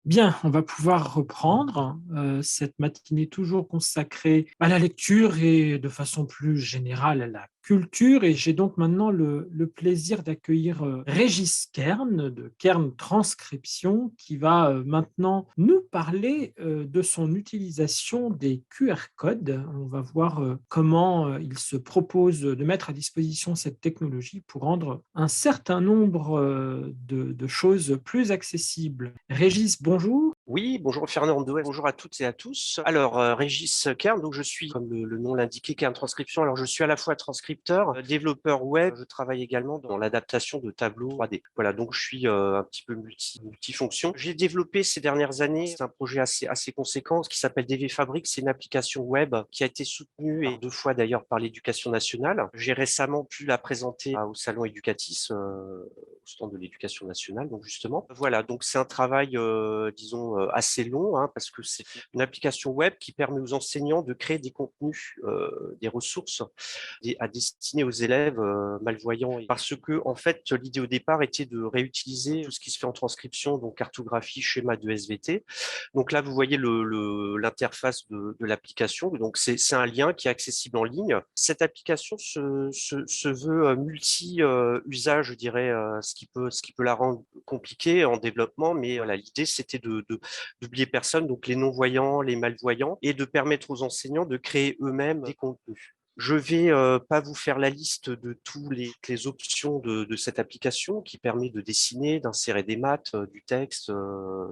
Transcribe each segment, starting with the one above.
Bien, on va pouvoir reprendre, cette matinée toujours consacrée à la lecture et de façon plus générale à la culture et j'ai donc maintenant le plaisir d'accueillir, Régis Kern de Kern Transcription qui va, maintenant nous parler, de son utilisation des QR codes. On va voir, comment, il se propose de mettre à disposition cette technologie pour rendre un certain nombre, de choses plus accessibles. Régis, bonjour. Oui, bonjour Fernando, et bonjour à toutes et à tous. Alors, Régis Kern, donc je suis, comme le nom l'indiquait, Kern Transcription. Alors, je suis à la fois transcripteur, développeur web, je travaille également dans l'adaptation de tableaux 3D. Voilà, donc je suis un petit peu multifonction. J'ai développé ces dernières années, c'est un projet assez conséquent qui s'appelle DV Fabric. C'est une application web qui a été soutenue et 2 fois d'ailleurs par l'Éducation nationale. J'ai récemment pu la présenter au Salon Educatis, au stand de l'Éducation nationale, donc justement. Voilà, donc c'est un travail, disons, assez long, hein, parce que c'est une application web qui permet aux enseignants de créer des contenus, des ressources à destiner aux élèves malvoyants. Parce que, en fait, l'idée au départ était de réutiliser tout ce qui se fait en transcription, donc cartographie, schéma de SVT. Donc là, vous voyez l'interface de l'application. Donc c'est un lien qui est accessible en ligne. Cette application se veut multi-usage, je dirais, ce qui peut la rendre compliquée en développement. Mais voilà, l'idée, c'était d'oublier personne, donc les non-voyants, les malvoyants, et de permettre aux enseignants de créer eux-mêmes des contenus. Je vais pas vous faire la liste de toutes les options de cette application qui permet de dessiner, d'insérer des maths, du texte,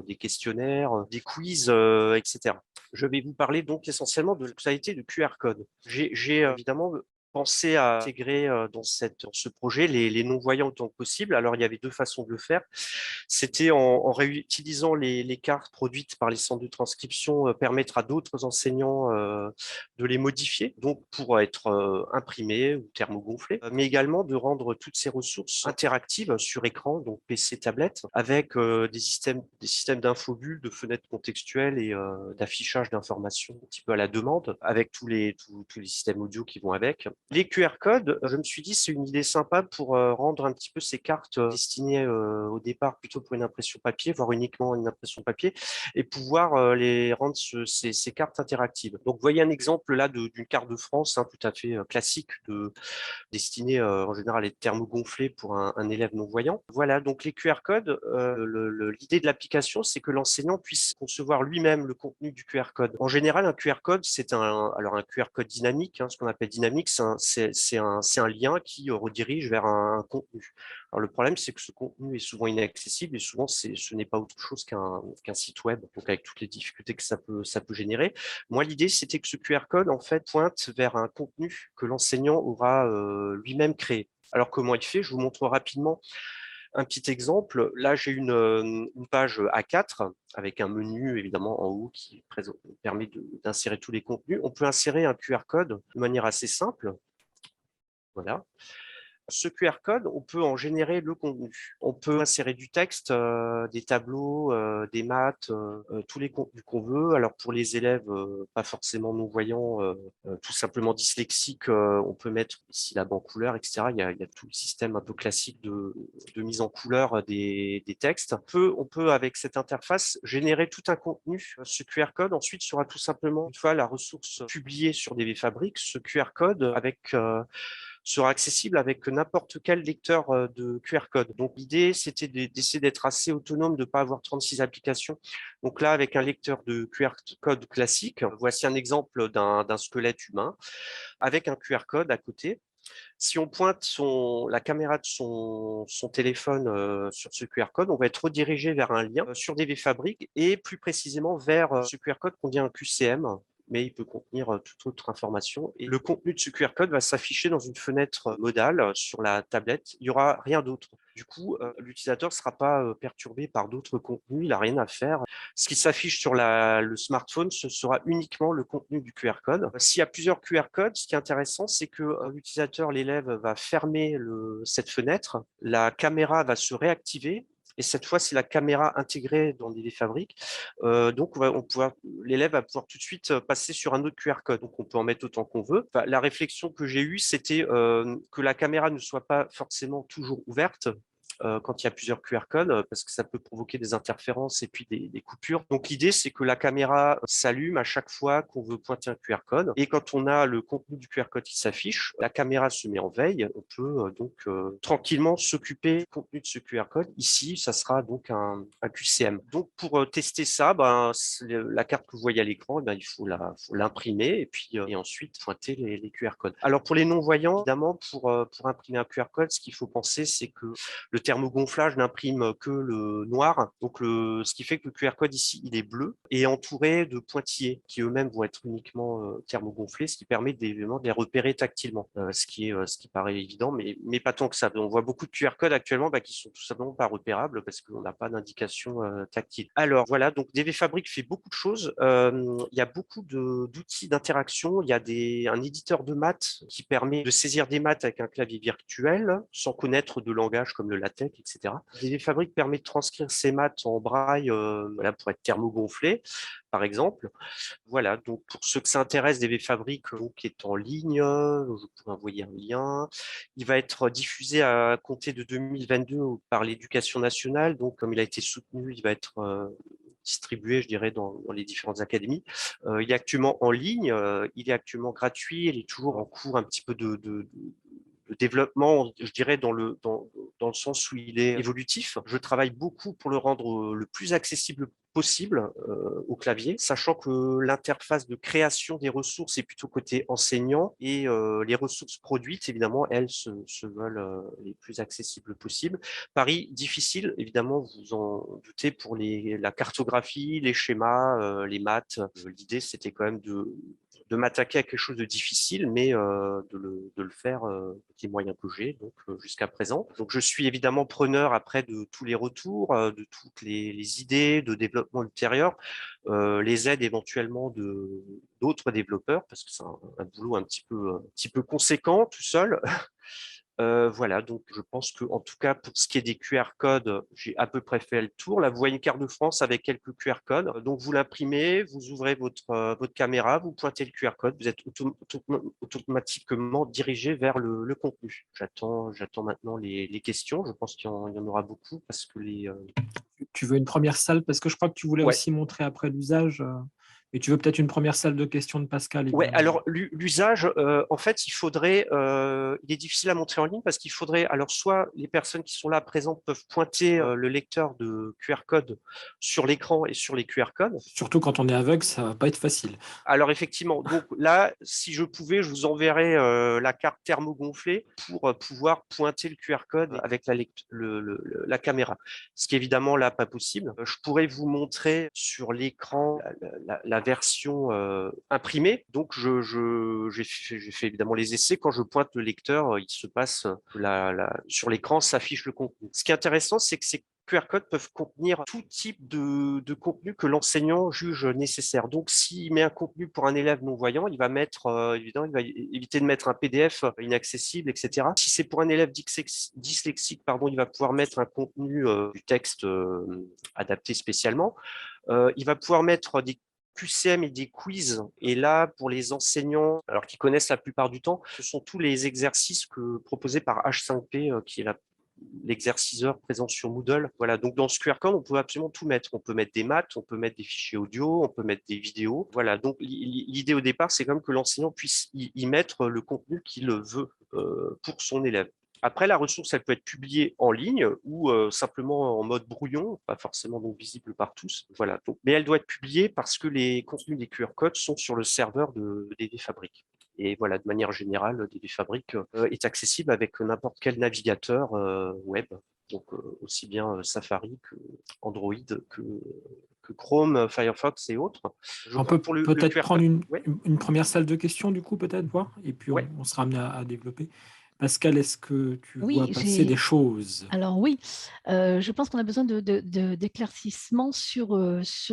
des questionnaires, des quiz, etc. Je vais vous parler donc essentiellement de la fonctionnalité de QR code. J'ai évidemment pensé à intégrer dans ce projet les non-voyants autant que possible. Alors, il y avait 2 façons de le faire. C'était en réutilisant les cartes produites par les centres de transcription, permettre à d'autres enseignants de les modifier, donc pour être imprimées ou thermogonflées, mais également de rendre toutes ces ressources interactives sur écran, donc PC, tablette, avec des systèmes d'infobulles, de fenêtres contextuelles et d'affichage d'informations un petit peu à la demande, avec tous les systèmes audio qui vont avec. Les QR codes, je me suis dit, c'est une idée sympa pour rendre un petit peu ces cartes destinées au départ plutôt pour une impression papier, voire uniquement une impression papier, et pouvoir les rendre ces cartes interactives. Donc, vous voyez un exemple là d'une carte de France, hein, tout à fait classique, destinée en général à être thermogonflée pour un élève non-voyant. Voilà, donc les QR codes, l'idée de l'application, c'est que l'enseignant puisse concevoir lui-même le contenu du QR code. En général, un QR code, alors un QR code dynamique, hein, ce qu'on appelle dynamique, c'est un lien qui redirige vers un contenu. Alors, le problème, c'est que ce contenu est souvent inaccessible et souvent, ce n'est pas autre chose qu'un site web, donc avec toutes les difficultés que ça peut générer. Moi, l'idée, c'était que ce QR code, en fait, pointe vers un contenu que l'enseignant aura lui-même créé. Alors, comment il fait? Je vous montre rapidement un petit exemple. Là, j'ai une page A4 avec un menu, évidemment, en haut qui permet d'insérer tous les contenus. On peut insérer un QR code de manière assez simple. Voilà. Ce QR code, on peut en générer le contenu. On peut insérer du texte, des tableaux, des maths, tous les contenus qu'on veut. Alors pour les élèves pas forcément non-voyants, tout simplement dyslexiques, on peut mettre des syllabes en couleur, etc. Il y a tout le système un peu classique de mise en couleur des textes. On peut, avec cette interface, générer tout un contenu. Ce QR code, ensuite, sera tout simplement, une fois la ressource publiée sur DV Fabric, ce QR code sera accessible avec n'importe quel lecteur de QR code. Donc l'idée, c'était d'essayer d'être assez autonome, de ne pas avoir 36 applications. Donc là, avec un lecteur de QR code classique, voici un exemple d'un squelette humain avec un QR code à côté. Si on pointe la caméra de son téléphone sur ce QR code, on va être redirigé vers un lien sur DV Fabric et plus précisément vers ce QR code contient un QCM, mais il peut contenir toute autre information. Et le contenu de ce QR code va s'afficher dans une fenêtre modale sur la tablette. Il n'y aura rien d'autre. Du coup, l'utilisateur ne sera pas perturbé par d'autres contenus, il n'a rien à faire. Ce qui s'affiche sur le smartphone, ce sera uniquement le contenu du QR code. S'il y a plusieurs QR codes, ce qui est intéressant, c'est que l'utilisateur, l'élève, va fermer cette fenêtre, la caméra va se réactiver. Et cette fois, c'est la caméra intégrée dans les fabriques. Donc, l'élève va pouvoir tout de suite passer sur un autre QR code. Donc, on peut en mettre autant qu'on veut. Enfin, la réflexion que j'ai eue, c'était que la caméra ne soit pas forcément toujours ouverte, quand il y a plusieurs QR codes, parce que ça peut provoquer des interférences et puis des coupures. Donc l'idée, c'est que la caméra s'allume à chaque fois qu'on veut pointer un QR code. Et quand on a le contenu du QR code qui s'affiche, la caméra se met en veille. On peut donc tranquillement s'occuper du contenu de ce QR code. Ici, ça sera donc un QCM. Donc pour tester ça, la carte que vous voyez à l'écran, il faut l'imprimer et ensuite pointer les QR codes. Alors pour les non-voyants, évidemment, pour imprimer un QR code, ce qu'il faut penser, c'est que le thermogonflage n'imprime que le noir. Donc ce qui fait que le QR code ici, il est bleu et entouré de pointillés qui eux-mêmes vont être uniquement thermogonflés, ce qui permet évidemment de les repérer tactilement, ce qui paraît évident, mais pas tant que ça. On voit beaucoup de QR codes actuellement qui sont tout simplement pas repérables parce qu'on n'a pas d'indication tactile. Alors voilà, donc DV Fabric fait beaucoup de choses. Il y a beaucoup d'outils d'interaction. Il y a un éditeur de maths qui permet de saisir des maths avec un clavier virtuel sans connaître de langage comme le LaTeX, etc. DV Fabric permet de transcrire ces maths en braille pour être thermogonflé, par exemple. Voilà, donc pour ceux que ça intéresse, DV Fabric donc, est en ligne, je pourrais envoyer un lien. Il va être diffusé à compter de 2022 par l'Éducation nationale, donc comme il a été soutenu, il va être distribué, je dirais, dans les différentes académies. Il est actuellement en ligne, il est actuellement gratuit, il est toujours en cours un petit peu de développement, je dirais, dans le sens où il est évolutif. Je travaille beaucoup pour le rendre le plus accessible possible au clavier, sachant que l'interface de création des ressources est plutôt côté enseignant et les ressources produites, évidemment, elles se veulent les plus accessibles possibles. Pari difficile, évidemment, vous en doutez, pour la cartographie, les schémas, les maths. L'idée, c'était quand même de m'attaquer à quelque chose de difficile, mais de le faire avec les moyens que j'ai donc jusqu'à présent. Donc je suis évidemment preneur après de tous les retours, de toutes les idées de développement ultérieur, les aides éventuellement d'autres développeurs, parce que c'est un boulot un petit peu conséquent tout seul. Voilà, donc je pense que en tout cas pour ce qui est des QR codes, j'ai à peu près fait le tour. Là, vous voyez une carte de France avec quelques QR codes. Donc vous l'imprimez, vous ouvrez votre caméra, vous pointez le QR code, vous êtes automatiquement dirigé vers le contenu. J'attends maintenant les questions. Je pense qu'il y en aura beaucoup parce que Tu veux une première salle parce que je crois que tu voulais ouais. aussi montrer après l'usage, et tu veux peut-être une première salle de questions de Pascal Ouais, également. alors l'usage, en fait, il est difficile à montrer en ligne parce qu'il faudrait, alors soit les personnes qui sont là présentes peuvent pointer le lecteur de QR code sur l'écran et sur les QR codes. Surtout quand on est aveugle, ça va pas être facile. Alors effectivement, donc là, si je pouvais, je vous enverrais la carte thermogonflée pour pouvoir pointer le QR code avec la caméra. Ce qui est évidemment là pas possible. Je pourrais vous montrer sur l'écran la version imprimée. Donc j'ai fait évidemment les essais. Quand je pointe le lecteur, il se passe sur l'écran s'affiche le contenu. Ce qui est intéressant, c'est que ces QR codes peuvent contenir tout type de contenu que l'enseignant juge nécessaire. Donc, s'il met un contenu pour un élève non-voyant, il va mettre, évidemment, il va éviter de mettre un PDF inaccessible, etc. Si c'est pour un élève dyslexique, pardon, il va pouvoir mettre un contenu du texte adapté spécialement. Il va pouvoir mettre des QCM et des quiz. Et là, pour les enseignants, alors qui connaissent la plupart du temps, ce sont tous les exercices proposés par H5P, qui est l'exerciceur présent sur Moodle. Voilà, donc dans ce QR code, on peut absolument tout mettre. On peut mettre des maths, on peut mettre des fichiers audio, on peut mettre des vidéos. Voilà, donc l'idée au départ, c'est quand même que l'enseignant puisse y mettre le contenu qu'il veut pour son élève. Après, la ressource, elle peut être publiée en ligne ou simplement en mode brouillon, pas forcément donc visible par tous. Voilà. Donc, mais elle doit être publiée parce que les contenus des QR codes sont sur le serveur de DV Fabric. Et voilà, de manière générale, DV Fabric est accessible avec n'importe quel navigateur web, donc aussi bien Safari que Android que Chrome, Firefox et autres. On peut Pour le peut-être QR prendre code. une, Ouais, une première salle de questions, du coup, peut-être, voir, et puis ouais. on sera amené à développer. Pascal, est-ce que tu vois Oui, passer des choses? alors oui, je pense qu'on a besoin d'éclaircissement sur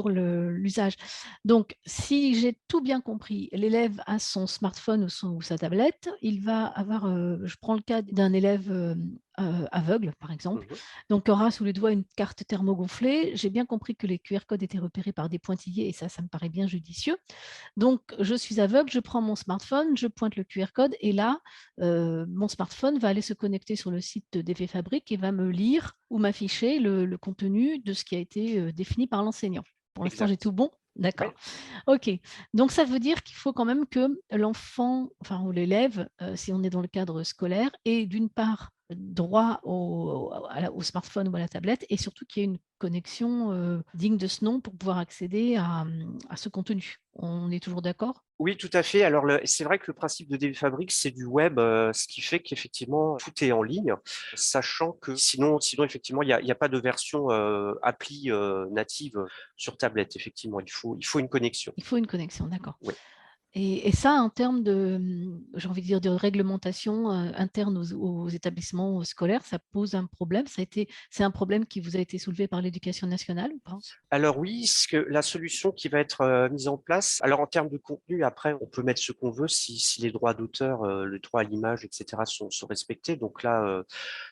l'usage. Donc, si j'ai tout bien compris, l'élève a son smartphone ou sa tablette, il va avoir, je prends le cas d'un élève aveugle, par exemple, Mmh. donc aura sous les doigts une carte thermogonflée. J'ai bien compris que les QR codes étaient repérés par des pointillés et ça me paraît bien judicieux. Donc, je suis aveugle, je prends mon smartphone, je pointe le QR code et là, mon smartphone va aller se connecter sur le site d'Effet Fabrique et va me lire ou m'afficher le contenu de ce qui a été défini par l'enseignant. Pour l'instant, j'ai Exact. tout bon? Ouais. D'accord. OK. Donc, ça veut dire qu'il faut quand même que l'enfant, enfin, ou l'élève, si on est dans le cadre scolaire, ait d'une part droit au smartphone ou à la tablette et surtout qu'il y ait une connexion digne de ce nom pour pouvoir accéder à ce contenu. On est toujours d'accord? Oui, tout à fait. Alors, c'est vrai que le principe de DB Fabric, c'est du web, ce qui fait qu'effectivement, tout est en ligne, sachant que sinon effectivement, il y a pas de version appli native sur tablette. Effectivement, il faut une connexion. Il faut une connexion, d'accord. Oui. Et ça, en termes de, j'ai envie de dire, de réglementation interne aux établissements scolaires, ça pose un problème. C'est un problème qui vous a été soulevé par l'Éducation nationale ou pas? Alors oui, la solution qui va être mise en place, alors en termes de contenu, après, on peut mettre ce qu'on veut si les droits d'auteur, le droit à l'image, etc. sont respectés. Donc là,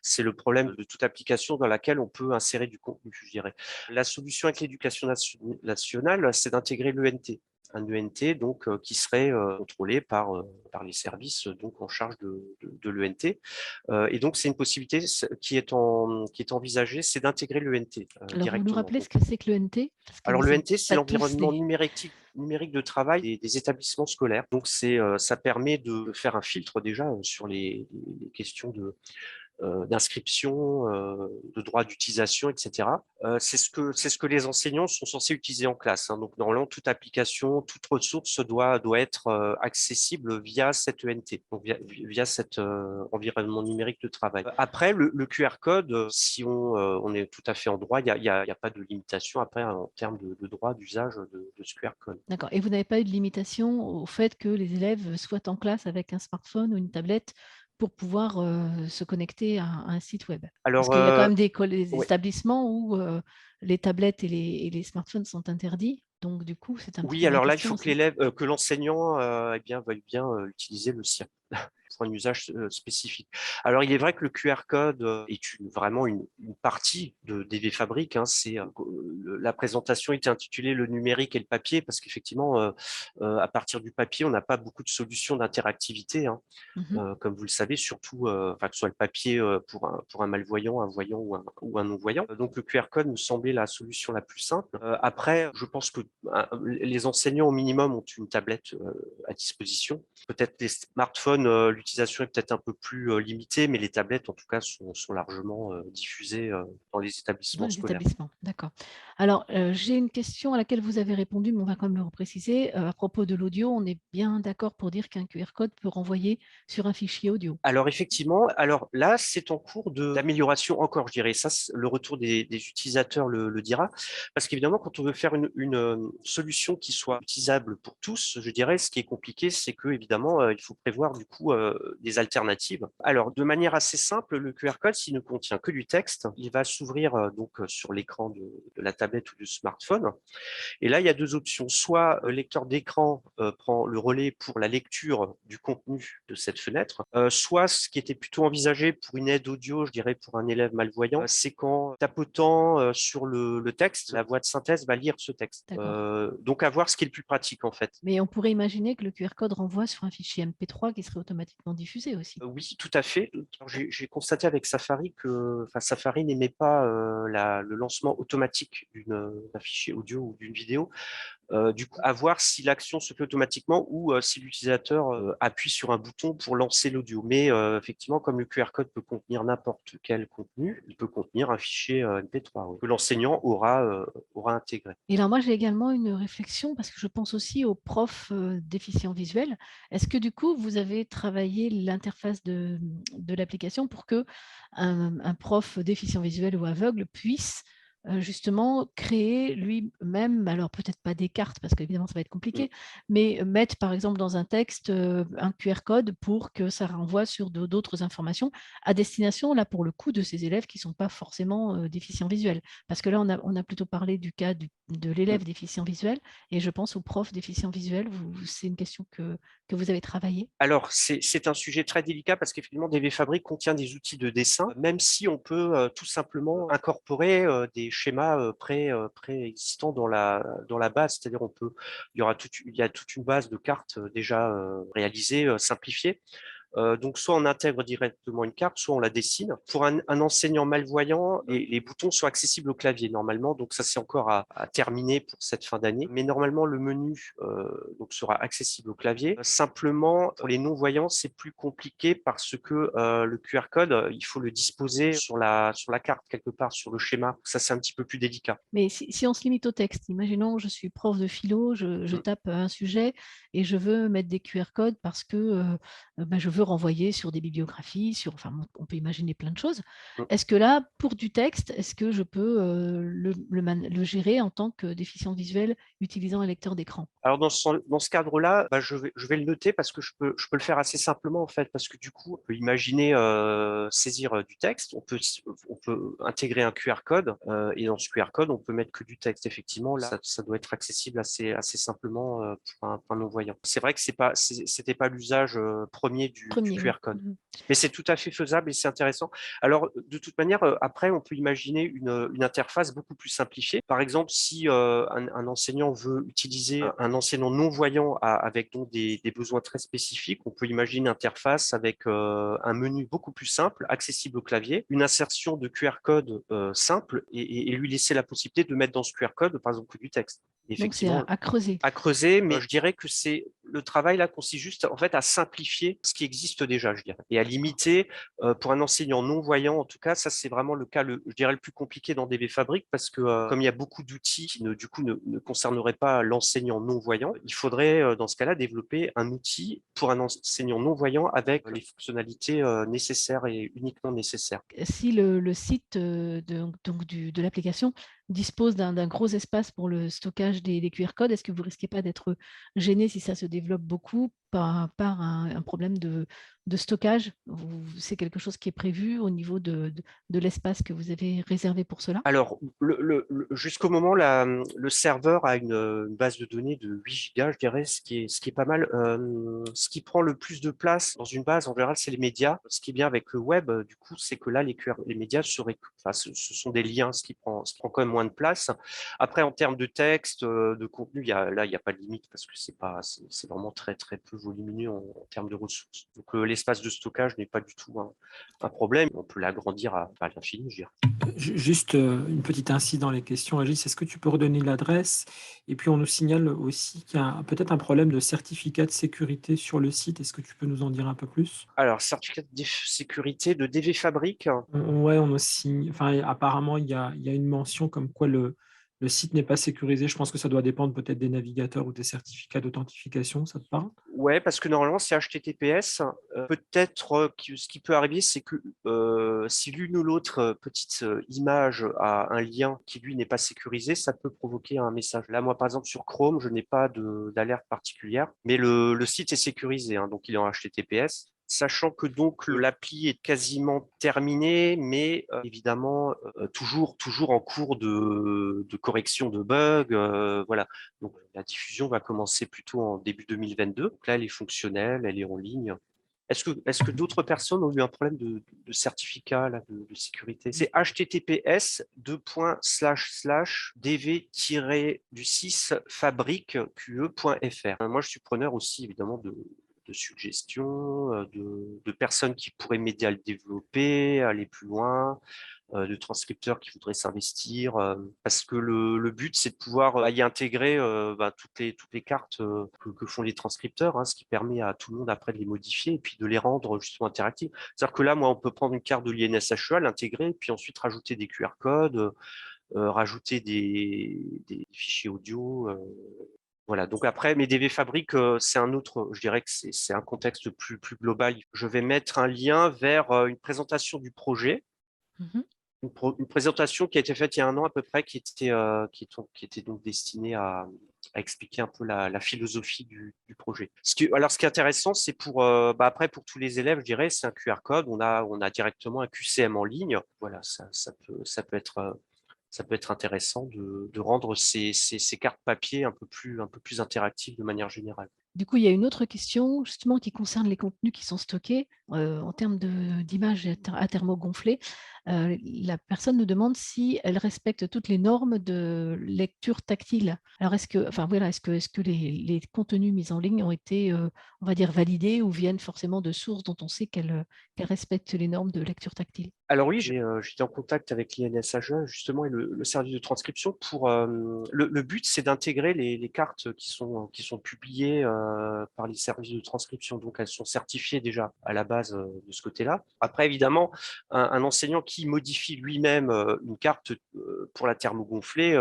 c'est le problème de toute application dans laquelle on peut insérer du contenu, je dirais. La solution avec l'Éducation nationale, c'est d'intégrer l'ENT. Un ENT donc qui serait contrôlé par les services donc en charge de l'ENT. Et donc c'est une possibilité qui est envisagée, c'est d'intégrer l'ENT Alors, vous nous directement. rappelez ce que c'est que l'ENT? Parce que Alors vous n'êtes l'ENT, c'est pas tous l'environnement des... numérique de travail des établissements scolaires. Donc ça permet de faire un filtre déjà sur les questions d'inscription, de droit d'utilisation, etc. C'est ce que les enseignants sont censés utiliser en classe, hein. Donc normalement, toute application, toute ressource doit être accessible via cette ENT, donc via cet environnement numérique de travail. Après, le QR code, si on est tout à fait en droit, il y a pas de limitation après en termes de droit d'usage de ce QR code. D'accord. Et vous n'avez pas eu de limitation au fait que les élèves soient en classe avec un smartphone ou une tablette pour pouvoir se connecter à un site web? Parce Alors, qu'il y a quand même des ouais. établissements où les tablettes et les smartphones sont interdits. Donc, du coup, c'est un petit Oui, peu ma alors là, il question faut que aussi. l'élève, que l'enseignant, eh bien, veuille bien utiliser le sien pour un usage spécifique. Alors, il est vrai que le QR code est vraiment une partie de DV Fabric, hein. La présentation était intitulée Le numérique et le papier parce qu'effectivement, à partir du papier, on n'a pas beaucoup de solutions d'interactivité, hein. Mhm. Comme vous le savez, surtout, enfin, que ce soit le papier pour un malvoyant, un voyant ou un non-voyant. Donc, le QR code me semblait la solution la plus simple. Après, je pense que les enseignants, au minimum, ont une tablette à disposition. Peut-être les smartphones, l'utilisation est peut-être un peu plus limitée, mais les tablettes, en tout cas, sont largement diffusées dans les Dans établissements les scolaires. établissements, d'accord. Alors, j'ai une question à laquelle vous avez répondu, mais on va quand même le repréciser. À propos de l'audio, on est bien d'accord pour dire qu'un QR code peut renvoyer sur un fichier audio? Alors effectivement, alors là, c'est en cours d'amélioration encore, je dirais. Ça, le retour des utilisateurs le dira. Parce qu'évidemment, quand on veut faire une solution qui soit utilisable pour tous, je dirais, ce qui est compliqué, c'est que évidemment, il faut prévoir du coup des alternatives. Alors, de manière assez simple, le QR code, s'il ne contient que du texte, il va s'ouvrir donc sur l'écran de la tablette ou du smartphone. Et là, il y a deux options. Soit le lecteur d'écran prend le relais pour la lecture du contenu de cette fenêtre, soit ce qui était plutôt envisagé pour une aide audio, je dirais pour un élève malvoyant, c'est qu'en tapotant sur le texte, la voix de synthèse va lire ce texte. D'accord. Donc à voir ce qui est le plus pratique en fait. Mais on pourrait imaginer que le QR code renvoie sur un fichier MP3 qui serait automatiquement diffusé aussi. Oui, tout à fait. Alors, j'ai constaté avec Safari que enfin, Safari n'aimait pas le lancement automatique d'un fichier audio ou d'une vidéo. Du coup, à voir si l'action se fait automatiquement ou si l'utilisateur appuie sur un bouton pour lancer l'audio. Mais effectivement, comme le QR code peut contenir n'importe quel contenu, il peut contenir un fichier MP3 que l'enseignant aura intégré. Et alors moi, j'ai également une réflexion parce que je pense aussi aux profs déficients visuels. Est-ce que du coup, vous avez travaillé l'interface de l'application pour que un prof déficient visuel ou aveugle puisse justement créer lui-même, alors peut-être pas des cartes parce qu'évidemment ça va être compliqué, mais mettre par exemple dans un texte, un QR code pour que ça renvoie sur d'autres informations à destination, là pour le coup, de ces élèves qui ne sont pas forcément, déficients visuels. Parce que là on a plutôt parlé du cas de l'élève déficient visuel et je pense aux profs déficients visuels. C'est une question que vous avez travaillée? Alors, c'est un sujet très délicat parce qu'effectivement, DV Fabric contient des outils de dessin, même si on peut tout simplement incorporer des schémas préexistants dans la base. C'est-à-dire, il y a toute une base de cartes déjà réalisées, simplifiées. Donc, soit on intègre directement une carte, soit on la dessine. Pour un enseignant malvoyant, les boutons sont accessibles au clavier normalement, donc ça c'est encore à terminer pour cette fin d'année. Mais normalement, le menu donc sera accessible au clavier. Simplement, pour les non-voyants, c'est plus compliqué parce que le QR code, il faut le disposer sur la carte quelque part, sur le schéma. Ça c'est un petit peu plus délicat. Mais si on se limite au texte, imaginons je suis prof de philo, je tape un sujet et je veux mettre des QR codes parce que je veux renvoyer sur des bibliographies, enfin, on peut imaginer plein de choses. Est-ce que là, pour du texte, est-ce que je peux le gérer en tant que déficient visuel utilisant un lecteur d'écran? Alors dans ce cadre-là, je vais le noter parce que je peux le faire assez simplement en fait, parce que du coup, on peut imaginer saisir du texte, on peut intégrer un QR code et dans ce QR code, on peut mettre que du texte. Effectivement, là, ça doit être accessible assez simplement pour un non-voyant. C'est vrai que c'était pas l'usage premier du Premier, oui. QR code. Mais c'est tout à fait faisable et c'est intéressant. Alors, de toute manière, après, on peut imaginer une interface beaucoup plus simplifiée. Par exemple, si un enseignant veut utiliser un enseignant non-voyant avec donc des besoins très spécifiques, on peut imaginer une interface avec un menu beaucoup plus simple, accessible au clavier, une insertion de QR code simple et lui laisser la possibilité de mettre dans ce QR code, par exemple, du texte. Donc c'est Effectivement, à creuser. à creuser, mais je dirais que le travail là consiste juste en fait à simplifier ce qui existe déjà, je dirais, et à limiter pour un enseignant non voyant. En tout cas, ça c'est vraiment le cas, je dirais le plus compliqué dans DV Fabric parce que comme il y a beaucoup d'outils qui du coup ne concerneraient pas l'enseignant non voyant, il faudrait dans ce cas-là développer un outil pour un enseignant non voyant avec les fonctionnalités nécessaires et uniquement nécessaires. Si le site de l'application dispose d'un gros espace pour le stockage des QR codes, est-ce que vous risquez pas d'être gêné si ça se développe beaucoup par un problème de stockage? C'est quelque chose qui est prévu au niveau de l'espace que vous avez réservé pour cela? Alors, jusqu'au moment, le serveur a une base de données de 8 gigas, je dirais, ce qui est pas mal. Ce qui prend le plus de place dans une base, en général, c'est les médias. Ce qui est bien avec le web, du coup, c'est que là, les médias ce sont des liens, ce qui prend quand même moins de place. Après, en termes de texte, de contenu, il y a pas de limite parce que c'est vraiment très, très peu volumineux en termes de ressources. Donc, l'espace de stockage n'est pas du tout un problème. On peut l'agrandir à l'infini, je dirais. Juste une petite ainsi dans les questions, Régis, est-ce que tu peux redonner l'adresse? Et puis on nous signale aussi qu'il y a peut-être un problème de certificat de sécurité sur le site. Est-ce que tu peux nous en dire un peu plus? Alors, certificat de sécurité de DV Fabric. Ouais, on nous signe, enfin, apparemment, il y a une mention comme quoi le site n'est pas sécurisé. Je pense que ça doit dépendre peut-être des navigateurs ou des certificats d'authentification, ça te parle? Ouais, parce que normalement, c'est HTTPS. Peut-être que ce qui peut arriver, c'est que si l'une ou l'autre petite image a un lien qui, lui, n'est pas sécurisé, ça peut provoquer un message. Là, moi, par exemple, sur Chrome, je n'ai pas d'alerte particulière, mais le site est sécurisé, hein, donc il est en HTTPS. Sachant que donc l'appli est quasiment terminée, mais évidemment toujours en cours de correction de bugs. Voilà. Donc la diffusion va commencer plutôt en début 2022. Donc là, elle est fonctionnelle, elle est en ligne. Est-ce que d'autres personnes ont eu un problème de certificat là, de sécurité? C'est https dv-fabrique.fr. Moi, je suis preneur aussi évidemment de suggestions, de personnes qui pourraient m'aider à le développer, à aller plus loin, de transcripteurs qui voudraient s'investir, parce que le but, c'est de pouvoir y intégrer toutes les cartes que font les transcripteurs, hein, ce qui permet à tout le monde après de les modifier et puis de les rendre justement interactives. C'est-à-dire que là, moi, on peut prendre une carte de l'INSHEA, l'intégrer, puis ensuite rajouter des QR codes, rajouter des fichiers audio. Voilà, donc après, mes DV Fabric, c'est un autre, je dirais que c'est un contexte plus global. Je vais mettre un lien vers une présentation du projet Mmh. une présentation qui a été faite il y a 1 an à peu près, qui était donc destinée à expliquer un peu la philosophie du projet. Alors, ce qui est intéressant, c'est après, pour tous les élèves, je dirais, c'est un QR code. On a directement un QCM en ligne. Voilà, ça peut être intéressant de rendre ces cartes papier un peu plus interactives de manière générale. Du coup, il y a une autre question justement qui concerne les contenus qui sont stockés en termes d'images à thermogonflets. La personne nous demande si elle respecte toutes les normes de lecture tactile. Alors, est-ce que les contenus mis en ligne ont été, on va dire, validés ou viennent forcément de sources dont on sait qu'elles respectent les normes de lecture tactile? Alors oui, j'étais en contact avec l'INSHE justement et le service de transcription pour le but, c'est d'intégrer les cartes qui sont publiées par les services de transcription. Donc elles sont certifiées déjà à la base de ce côté-là. Après, évidemment, un enseignant qui modifie lui-même une carte pour la thermogonflée,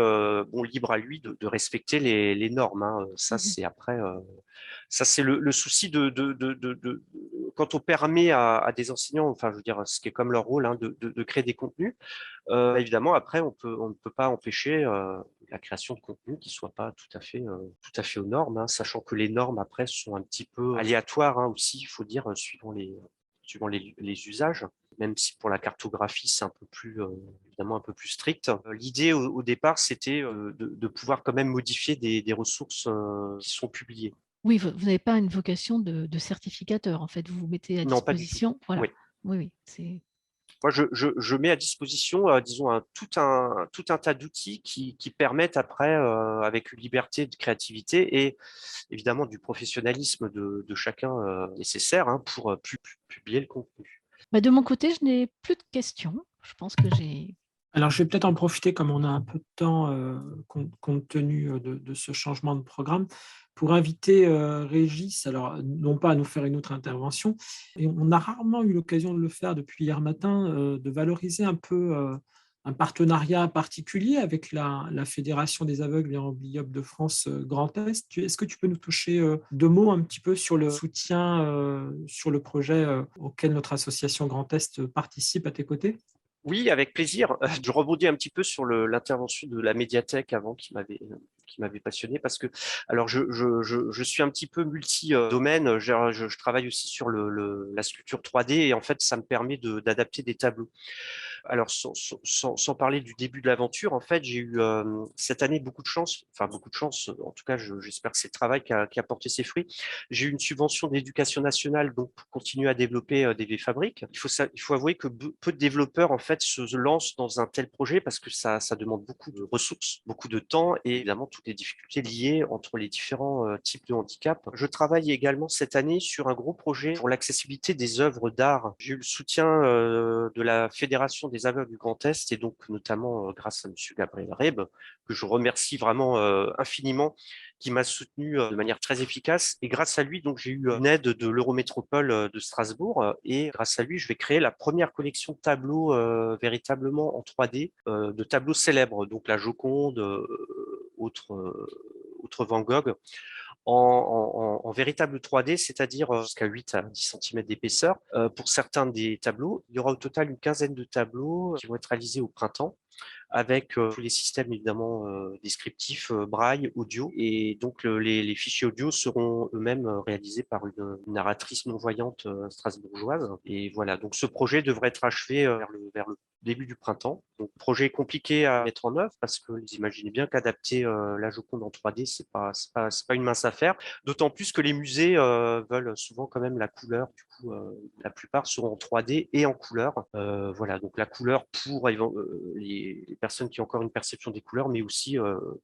libre à lui de respecter les normes, hein. Ça, c'est après. Ça, c'est le souci quand on permet à des enseignants, enfin, je veux dire, ce qui est comme leur rôle, hein, de créer des contenus. Évidemment, après, on ne peut pas empêcher la création de contenus qui ne soient pas tout à fait aux normes, hein, sachant que les normes, après, sont un petit peu aléatoires, hein, aussi, il faut dire, suivant les usages. Même si pour la cartographie, c'est évidemment un peu plus strict. L'idée au départ, c'était de pouvoir quand même modifier des ressources qui sont publiées. Oui, vous n'avez pas une vocation de certificateur, en fait, vous vous mettez à Non, pas du tout. disposition. Voilà. Oui. Oui, c'est… Moi, je mets à disposition, disons, tout un tas d'outils qui permettent après, avec une liberté de créativité et évidemment du professionnalisme de chacun nécessaire, hein, pour publier le contenu. De mon côté, je n'ai plus de questions. Je pense que j'ai… Alors, je vais peut-être en profiter, comme on a un peu de temps, compte tenu de ce changement de programme, pour inviter Régis, alors non pas à nous faire une autre intervention, et on a rarement eu l'occasion de le faire depuis hier matin, de valoriser un peu un partenariat particulier avec la Fédération des aveugles et amblyopes de France Grand Est. Est-ce que tu peux nous toucher 2 mots un petit peu sur le soutien sur le projet auquel notre association Grand Est participe à tes côtés? Oui, avec plaisir. Je rebondis un petit peu sur l'intervention de la médiathèque avant qui m'avait passionné parce que alors je suis un petit peu multi-domaine. Je travaille aussi sur la sculpture 3D et en fait ça me permet d'adapter des tableaux. Alors sans parler du début de l'aventure, en fait j'ai eu cette année beaucoup de chance, enfin beaucoup de chance. En tout cas, j'espère que c'est le travail qui a porté ses fruits. J'ai eu une subvention d'éducation nationale donc pour continuer à développer des fabriques. Il faut avouer que peu de développeurs en fait se lancent dans un tel projet parce que ça demande beaucoup de ressources, beaucoup de temps et évidemment toutes les difficultés liées entre les différents types de handicap. Je travaille également cette année sur un gros projet pour l'accessibilité des œuvres d'art. J'ai eu le soutien de la Fédération des aveugles du Grand Est et donc notamment grâce à Monsieur Gabriel Reb, que je remercie vraiment infiniment, qui m'a soutenu de manière très efficace. Et grâce à lui, donc j'ai eu une aide de l'Eurométropole de Strasbourg. Et grâce à lui, je vais créer la première collection de tableaux véritablement en 3D, de tableaux célèbres, donc la Joconde, autre Van Gogh, en véritable 3D, c'est-à-dire jusqu'à 8 à 10 cm d'épaisseur. Pour certains des tableaux, il y aura au total une quinzaine de tableaux qui vont être réalisés au printemps, avec tous les systèmes évidemment descriptifs, braille, audio. Et donc les fichiers audio seront eux-mêmes réalisés par une narratrice non-voyante strasbourgeoise. Et voilà, donc ce projet devrait être achevé vers le début du printemps. Donc projet compliqué à mettre en œuvre parce que vous imaginez bien qu'adapter la Joconde en 3D, c'est pas une mince affaire. D'autant plus que les musées veulent souvent quand même la couleur. Du coup, la plupart seront en 3D et en couleur. Voilà, donc la couleur pour les personnes qui ont encore une perception des couleurs, mais aussi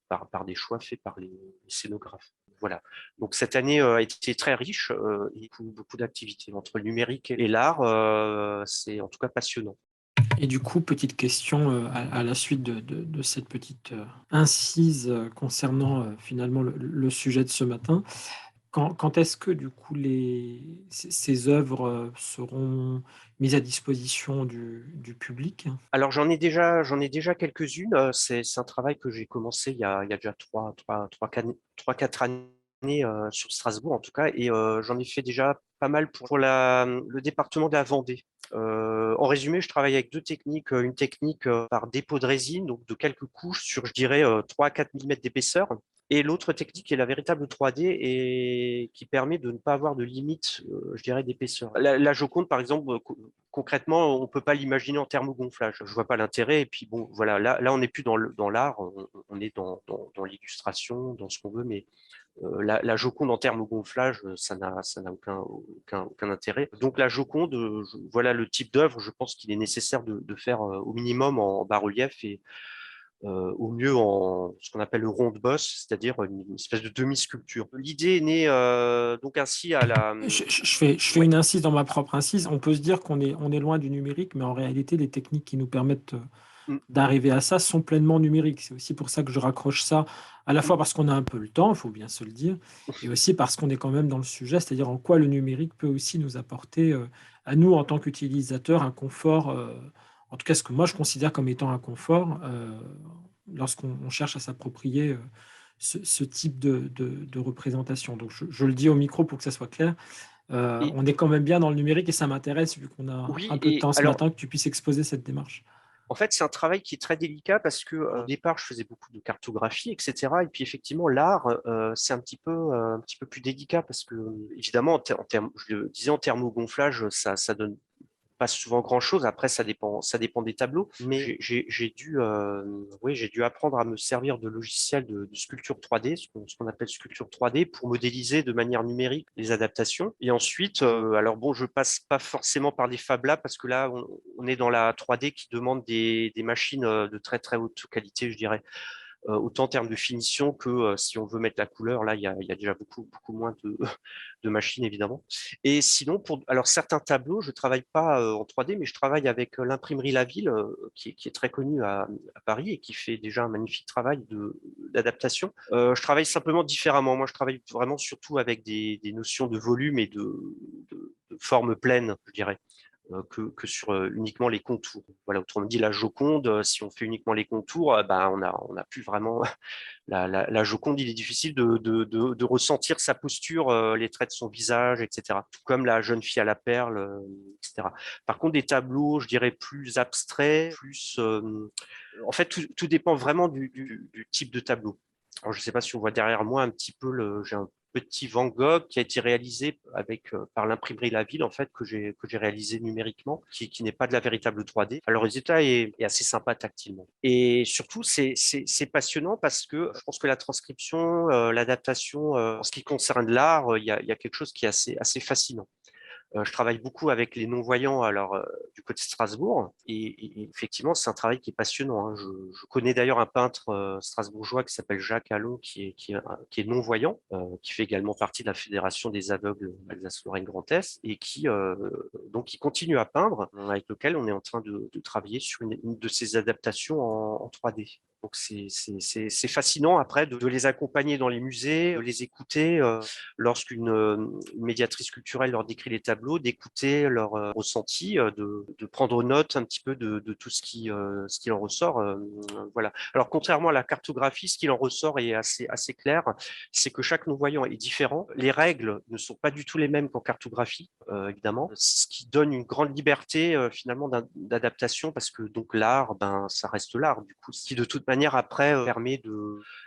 par des choix faits par les scénographes. Voilà. Donc cette année a été très riche et beaucoup d'activités entre le numérique et l'art. C'est en tout cas passionnant. Et du coup, petite question à la suite de cette petite incise concernant finalement le sujet de ce matin. Quand est-ce que du coup ces œuvres seront mises à disposition du public? Alors j'en ai déjà quelques-unes. C'est un travail que j'ai commencé il y a déjà 4 années sur Strasbourg en tout cas, et j'en ai fait déjà pas mal pour le département de la Vendée. En résumé, je travaille avec 2 techniques. Une technique par dépôt de résine, donc de quelques couches sur, je dirais, 3 à 4 millimètres d'épaisseur. Et l'autre technique est la véritable 3D et qui permet de ne pas avoir de limite, je dirais, d'épaisseur. La Joconde, par exemple, concrètement, on ne peut pas l'imaginer en thermogonflage. Je ne vois pas l'intérêt. Et puis, bon, voilà, là on n'est plus dans l'art, on est dans l'illustration, dans ce qu'on veut, mais la Joconde en thermogonflage, ça n'a aucun intérêt. Donc la Joconde, voilà le type d'œuvre, je pense qu'il est nécessaire de faire au minimum en bas-relief et au mieux en ce qu'on appelle le rond de bosse, c'est-à-dire une espèce de demi-sculpture. L'idée est née donc ainsi à la... Je fais Ouais. une incise dans ma propre incise. On peut se dire qu'on est loin du numérique, mais en réalité, les techniques qui nous permettent Mm, d'arriver à ça sont pleinement numériques. C'est aussi pour ça que je raccroche ça, à la mm. fois parce qu'on a un peu le temps, il faut bien se le dire, et aussi parce qu'on est quand même dans le sujet, c'est-à-dire en quoi le numérique peut aussi nous apporter, à nous, en tant qu'utilisateurs, un confort, en tout cas ce que moi je considère comme étant un confort, lorsqu'on cherche à s'approprier ce type de représentation. Donc je le dis au micro pour que ça soit clair. Et On est quand même bien dans le numérique et ça m'intéresse, vu qu'on a oui, un peu de et temps ce alors matin, que tu puisses exposer cette démarche. en fait, c'est un travail qui est très délicat parce que au départ, je faisais beaucoup de cartographie, etc. Et puis effectivement, l'art, c'est un petit peu plus délicat parce que évidemment, je le disais en thermogonflage, ça donne pas souvent grand-chose. Après, ça dépend des tableaux. Mais j'ai dû apprendre à me servir de logiciels de sculpture 3D, ce qu'on appelle sculpture 3D, pour modéliser de manière numérique les adaptations. Et ensuite, alors bon, je passe pas forcément par des Fab Labs parce que là, on est dans la 3D qui demande des machines de très très haute qualité, je dirais. Autant en termes de finition que si on veut mettre la couleur, là, il y a déjà beaucoup moins de machines, évidemment. Et sinon, alors certains tableaux, je travaille pas en 3D, mais je travaille avec l'imprimerie Laville, qui est très connue à Paris et qui fait déjà un magnifique travail d'adaptation. Je travaille simplement différemment. Moi, je travaille vraiment surtout avec des notions de volume et de forme pleine, je dirais que sur uniquement les contours. Voilà, autrement dit, la Joconde, si on fait uniquement les contours, ben, on a plus vraiment la Joconde. Il est difficile de ressentir sa posture, les traits de son visage, etc. Tout comme la jeune fille à la perle, etc. Par contre, des tableaux, je dirais plus abstraits, plus, en fait, tout dépend vraiment du type de tableau. Alors, je ne sais pas si on voit derrière moi un petit peu j'ai un petit Van Gogh qui a été réalisé par l'imprimerie La Ville, en fait, que j'ai réalisé numériquement, qui n'est pas de la véritable 3D. Alors, le résultat est assez sympa tactilement. Et surtout, c'est passionnant parce que je pense que la transcription, l'adaptation, en ce qui concerne l'art, il y a quelque chose qui est assez fascinant. Je travaille beaucoup avec les non-voyants alors du côté de Strasbourg et effectivement c'est un travail qui est passionnant, hein. Je connais d'ailleurs un peintre strasbourgeois qui s'appelle Jacques Allon qui est non-voyant, qui fait également partie de la Fédération des aveugles Alsace-Lorraine Grand Est et donc qui continue à peindre, avec lequel on est en train de travailler sur une de ces adaptations en 3D. Donc c'est fascinant après de les accompagner dans les musées, de les écouter une médiatrice culturelle leur décrit les tableaux, d'écouter leurs ressentis, de prendre note un petit peu de tout ce qui en ressort. Voilà. Alors contrairement à la cartographie, ce qui en ressort est assez clair, c'est que chaque non-voyant est différent. Les règles ne sont pas du tout les mêmes qu'en cartographie, évidemment, ce qui donne une grande liberté finalement d'adaptation parce que donc l'art, ben ça reste l'art du coup, ce qui de toute manière après permet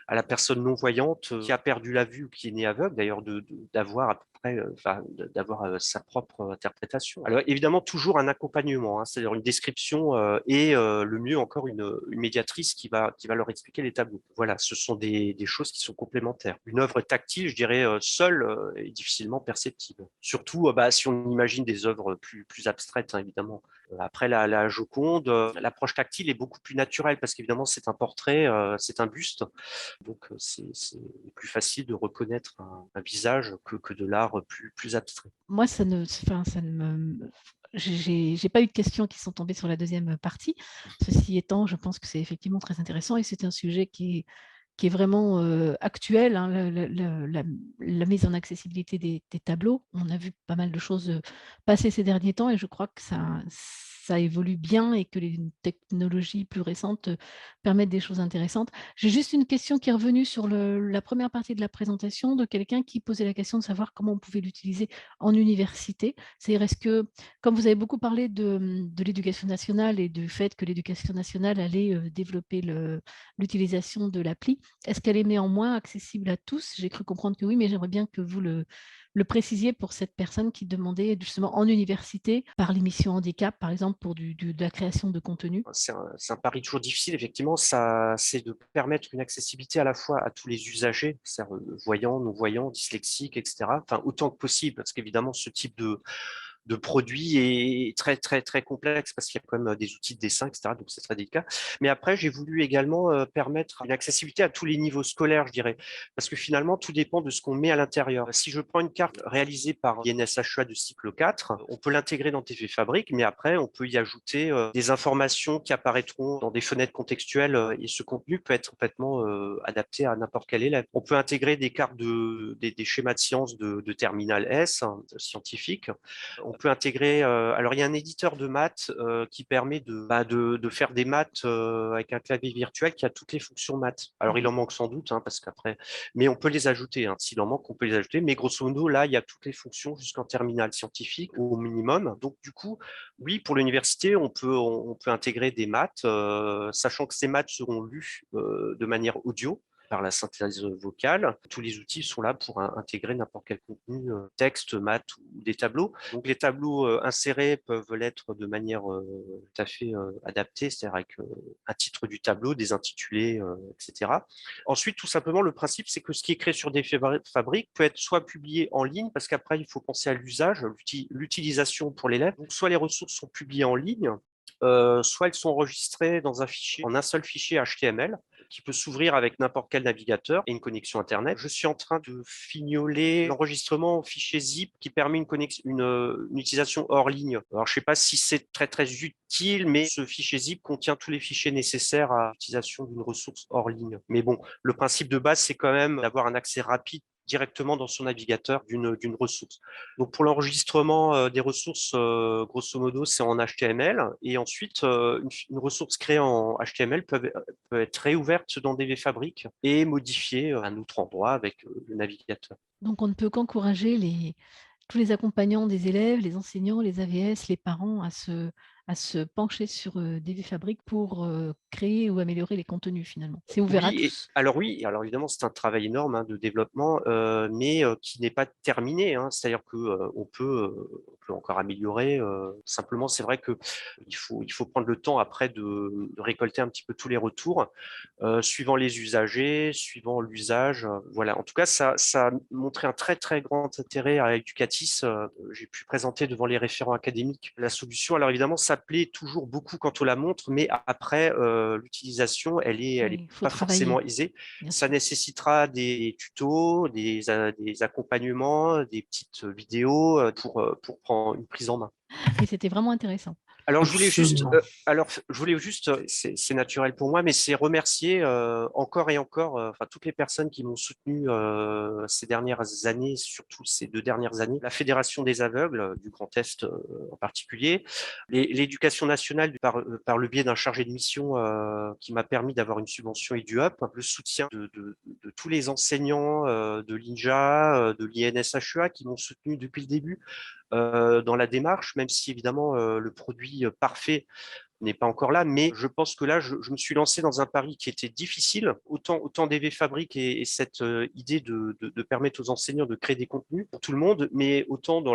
à la personne non-voyante qui a perdu la vue ou qui est née aveugle, d'ailleurs, d'avoir à peu près, d'avoir sa propre interprétation. Alors évidemment, toujours un accompagnement, hein, c'est-à-dire une description et le mieux encore une médiatrice qui va leur expliquer les tableaux. Voilà, ce sont des choses qui sont complémentaires. Une œuvre tactile, je dirais, seule est difficilement perceptible. Surtout bah, si on imagine des œuvres plus abstraites, hein, évidemment. Après la Joconde, l'approche tactile est beaucoup plus naturelle parce qu'évidemment c'est un portrait, c'est un buste, donc c'est plus facile de reconnaître un visage que de l'art plus abstrait. Moi, ça ne me... J'ai pas eu de questions qui sont tombées sur la deuxième partie. Ceci étant, je pense que c'est effectivement très intéressant et c'est un sujet qui qui est vraiment actuel, hein, la mise en accessibilité des tableaux. On a vu pas mal de choses passer ces derniers temps et je crois que ça évolue bien et que les technologies plus récentes permettent des choses intéressantes. J'ai juste une question qui est revenue sur la première partie de la présentation de quelqu'un qui posait la question de savoir comment on pouvait l'utiliser en université. C'est-à-dire, est-ce que, comme vous avez beaucoup parlé de l'éducation nationale et du fait que l'éducation nationale allait développer l'utilisation de l'appli, est-ce qu'elle est néanmoins accessible à tous? J'ai cru comprendre que oui, mais j'aimerais bien que vous le précisiez pour cette personne qui demandait justement en université, par l'émission handicap, par exemple, pour de la création de contenu. C'est un pari toujours difficile, effectivement, c'est de permettre une accessibilité à la fois à tous les usagers, c'est-à-dire voyants, non-voyants, dyslexiques, etc. Enfin, autant que possible, parce qu'évidemment, ce type de produit est très, très, très complexe parce qu'il y a quand même des outils de dessin, etc. Donc, c'est très délicat. Mais après, j'ai voulu également permettre une accessibilité à tous les niveaux scolaires, je dirais, parce que finalement, tout dépend de ce qu'on met à l'intérieur. Si je prends une carte réalisée par l'INSHEA de cycle 4, on peut l'intégrer dans TV Fabric, mais après, on peut y ajouter des informations qui apparaîtront dans des fenêtres contextuelles et ce contenu peut être complètement adapté à n'importe quel élève. On peut intégrer des cartes des schémas de sciences de terminale S, hein, scientifique. On peut intégrer, alors il y a un éditeur de maths qui permet de faire des maths avec un clavier virtuel qui a toutes les fonctions maths. Alors il en manque sans doute, hein, parce qu'après, mais on peut les ajouter. Hein. S'il en manque, on peut les ajouter. Mais grosso modo, là, il y a toutes les fonctions jusqu'en terminale scientifique au minimum. Donc du coup, oui, pour l'université, on peut intégrer des maths, sachant que ces maths seront lus de manière audio par la synthèse vocale. Tous les outils sont là pour intégrer n'importe quel contenu, texte, maths ou des tableaux. Donc les tableaux insérés peuvent l'être de manière tout à fait adaptée, c'est-à-dire avec un titre du tableau, des intitulés, etc. Ensuite, tout simplement, le principe, c'est que ce qui est créé sur des fabriques peut être soit publié en ligne, parce qu'après, il faut penser à l'usage, l'utilisation pour l'élève. Donc, soit les ressources sont publiées en ligne, soit elles sont enregistrées dans un fichier, en un seul fichier HTML, qui peut s'ouvrir avec n'importe quel navigateur et une connexion Internet. Je suis en train de fignoler l'enregistrement en fichier zip qui permet une utilisation hors ligne. Alors, je ne sais pas si c'est très, très utile, mais ce fichier zip contient tous les fichiers nécessaires à l'utilisation d'une ressource hors ligne. Mais bon, le principe de base, c'est quand même d'avoir un accès rapide directement dans son navigateur d'une ressource. Donc pour l'enregistrement des ressources, grosso modo, c'est en HTML. Et ensuite, une ressource créée en HTML peut être réouverte dans DV Fabric et modifiée à un autre endroit avec le navigateur. Donc on ne peut qu'encourager tous les accompagnants des élèves, les enseignants, les AVS, les parents à se pencher sur DV Fabric pour créer ou améliorer les contenus finalement. C'est ouvert à tous. Oui, alors évidemment, c'est un travail énorme de développement, mais qui n'est pas terminé. Hein. C'est-à-dire qu'on peut encore améliorer. Simplement, c'est vrai qu'il faut prendre le temps après de récolter un petit peu tous les retours, suivant les usagers, suivant l'usage. Voilà. En tout cas, ça a montré un très, très grand intérêt à Educatis. J'ai pu présenter devant les référents académiques la solution. Alors évidemment, ça plaît toujours beaucoup quand on la montre, mais après, l'utilisation, elle est Oui, il faut pas travailler, forcément aisée. bien Ça sûr. nécessitera des tutos, des accompagnements, des petites vidéos pour prendre une prise en main. Et c'était vraiment intéressant. Alors, Absolument. je voulais juste, c'est naturel pour moi, mais c'est remercier encore et encore, enfin toutes les personnes qui m'ont soutenu ces dernières années, surtout ces 2 dernières années, la Fédération des aveugles du Grand Est en particulier, l'Éducation nationale par le biais d'un chargé de mission qui m'a permis d'avoir une subvention EduUp, le soutien de tous les enseignants de l'INJA, de l'INSHEA qui m'ont soutenu depuis le début dans la démarche, même si évidemment le produit parfait n'est pas encore là, mais je pense que là, je me suis lancé dans un pari qui était difficile, autant DV Fabric et cette idée de permettre aux enseignants de créer des contenus pour tout le monde, mais autant dans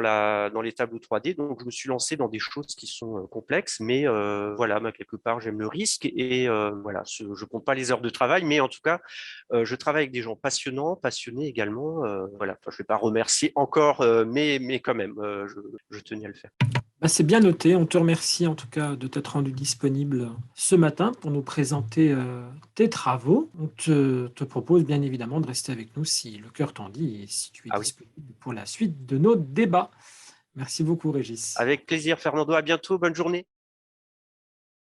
les tableaux 3D. Donc, je me suis lancé dans des choses qui sont complexes, mais voilà, quelque part, j'aime le risque et voilà, je compte pas les heures de travail, mais en tout cas, je travaille avec des gens passionnés également. Voilà, enfin, je vais pas remercier encore, mais quand même, je tenais à le faire. Bah, c'est bien noté. On te remercie en tout cas de t'être rendu disponible ce matin pour nous présenter tes travaux. On te propose bien évidemment de rester avec nous si le cœur t'en dit et si tu es Ah oui, disponible pour la suite de nos débats. Merci beaucoup, Régis. avec plaisir, Fernando. À bientôt. Bonne journée.